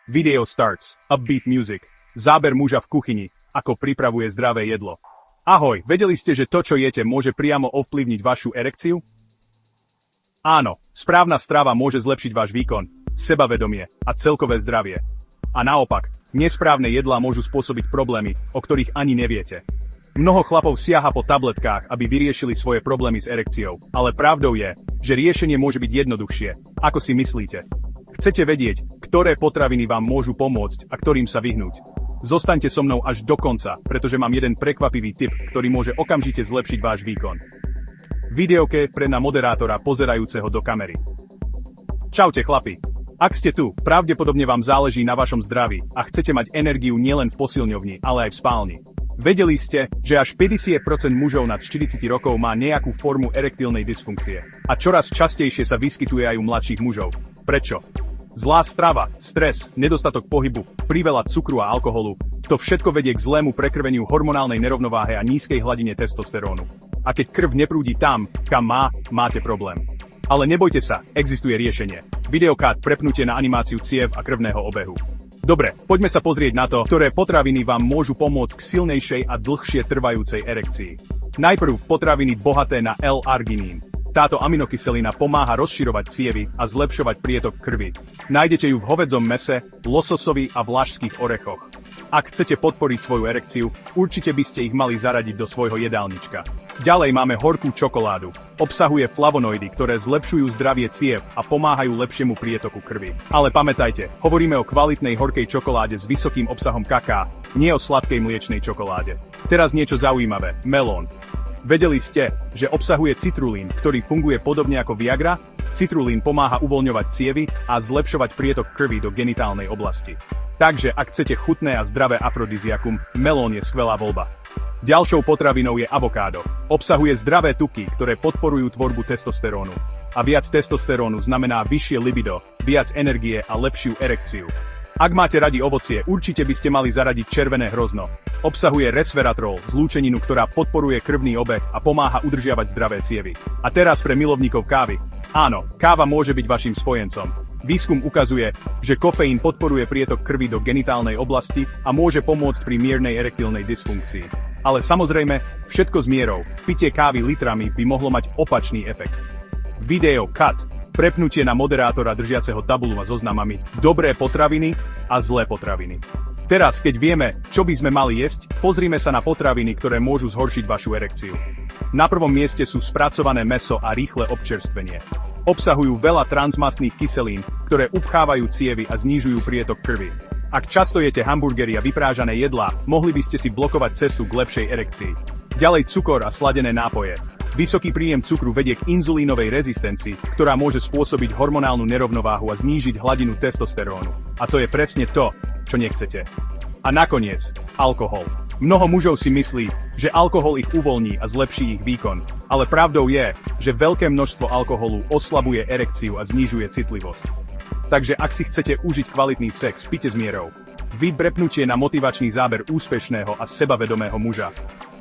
Video starts. Upbeat music. Záber muža v kuchyni, ako pripravuje zdravé jedlo. Ahoj, vedeli ste, že to, čo jete, môže priamo ovplyvniť vašu erekciu? Áno, správna strava môže zlepšiť váš výkon, sebavedomie a celkové zdravie. A naopak, nesprávne jedlá môžu spôsobiť problémy, o ktorých ani neviete. Mnoho chlapov siaha po tabletkách, aby vyriešili svoje problémy s erekciou, ale pravdou je, že riešenie môže byť jednoduchšie, ako si myslíte. Chcete vedieť, ktoré potraviny vám môžu pomôcť a ktorým sa vyhnúť? Zostaňte so mnou až do konca, pretože mám jeden prekvapivý tip, ktorý môže okamžite zlepšiť váš výkon. Videoke pre na moderátora pozerajúceho do kamery. Čaute chlapi. Ak ste tu, pravdepodobne vám záleží na vašom zdraví a chcete mať energiu nielen v posilňovni, ale aj v spálni. Vedeli ste, že až 50% mužov nad 40 rokov má nejakú formu erektilnej dysfunkcie a čoraz častejšie sa vyskytuje aj u mladších mužov. Prečo? Zlá strava, stres, nedostatok pohybu, priveľa cukru a alkoholu, to všetko vedie k zlému prekrveniu hormonálnej nerovnováhe a nízkej hladine testosterónu. A keď krv neprúdi tam, kam má, máte problém. Ale nebojte sa, existuje riešenie. Videokat prepnutie na animáciu ciev a krvného obehu. Dobre, poďme sa pozrieť na to, ktoré potraviny vám môžu pomôcť k silnejšej a dlhšie trvajúcej erekcii. Najprv potraviny bohaté na L-arginín. Táto aminokyselina pomáha rozširovať cievy a zlepšovať prietok krvi. Nájdete ju v hovädzom mäse, lososovi a vlašských orechoch. Ak chcete podporiť svoju erekciu, určite by ste ich mali zaradiť do svojho jedálnička. Ďalej máme horkú čokoládu. Obsahuje flavonoidy, ktoré zlepšujú zdravie ciev a pomáhajú lepšiemu prietoku krvi. Ale pamätajte, hovoríme o kvalitnej horkej čokoláde s vysokým obsahom kaká, nie o sladkej mliečnej čokoláde. Teraz niečo zaujímavé. Melón. Vedeli ste, že obsahuje citrulín, ktorý funguje podobne ako Viagra? Citrulín pomáha uvoľňovať cievy a zlepšovať prietok krvi do genitálnej oblasti. Takže ak chcete chutné a zdravé afrodiziakum, melón je skvelá voľba. Ďalšou potravinou je avokádo. Obsahuje zdravé tuky, ktoré podporujú tvorbu testosterónu. A viac testosterónu znamená vyššie libido, viac energie a lepšiu erekciu. Ak máte radi ovocie, určite by ste mali zaradiť červené hrozno. Obsahuje resveratrol, zlúčeninu, ktorá podporuje krvný obeh a pomáha udržiavať zdravé cievy. A teraz pre milovníkov kávy. Áno, káva môže byť vašim spojencom. Výskum ukazuje, že kofeín podporuje prietok krvi do genitálnej oblasti a môže pomôcť pri miernej erektilnej dysfunkcii. Ale samozrejme, všetko s mierou. Pitie kávy litrami by mohlo mať opačný efekt. Video cut. Prepnutie na moderátora držiaceho tabulu a zoznamami, dobré potraviny a zlé potraviny. Teraz, keď vieme, čo by sme mali jesť, pozrime sa na potraviny, ktoré môžu zhoršiť vašu erekciu. Na prvom mieste sú spracované mäso a rýchle občerstvenie. Obsahujú veľa transmastných kyselín, ktoré upchávajú cievy a znižujú prietok krvi. Ak často jete hamburgery a vyprážané jedlá, mohli by ste si blokovať cestu k lepšej erekcii. Ďalej cukor a sladené nápoje. Vysoký príjem cukru vedie k inzulínovej rezistencii, ktorá môže spôsobiť hormonálnu nerovnováhu a znížiť hladinu testosterónu. A to je presne to, čo nechcete. A nakoniec, alkohol. Mnoho mužov si myslí, že alkohol ich uvoľní a zlepší ich výkon. Ale pravdou je, že veľké množstvo alkoholu oslabuje erekciu a znižuje citlivosť. Takže ak si chcete užiť kvalitný sex, pite s mierou. Prepnutie na motivačný záber úspešného a sebavedomého muža.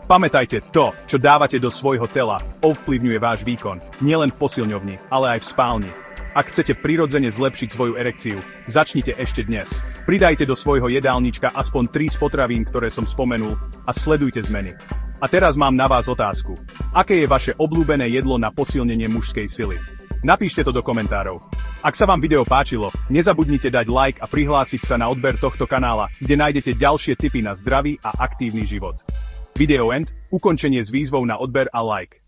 Pamätajte, to, čo dávate do svojho tela, ovplyvňuje váš výkon, nielen v posilňovni, ale aj v spálni. Ak chcete prirodzene zlepšiť svoju erekciu, začnite ešte dnes. Pridajte do svojho jedálnička aspoň 3 z potravín, ktoré som spomenul, a sledujte zmeny. A teraz mám na vás otázku. Aké je vaše obľúbené jedlo na posilnenie mužskej sily? Napíšte to do komentárov. Ak sa vám video páčilo, nezabudnite dať like a prihlásiť sa na odber tohto kanála, kde nájdete ďalšie tipy na zdravý a aktívny život. Video end, ukončenie s výzvou na odber a like.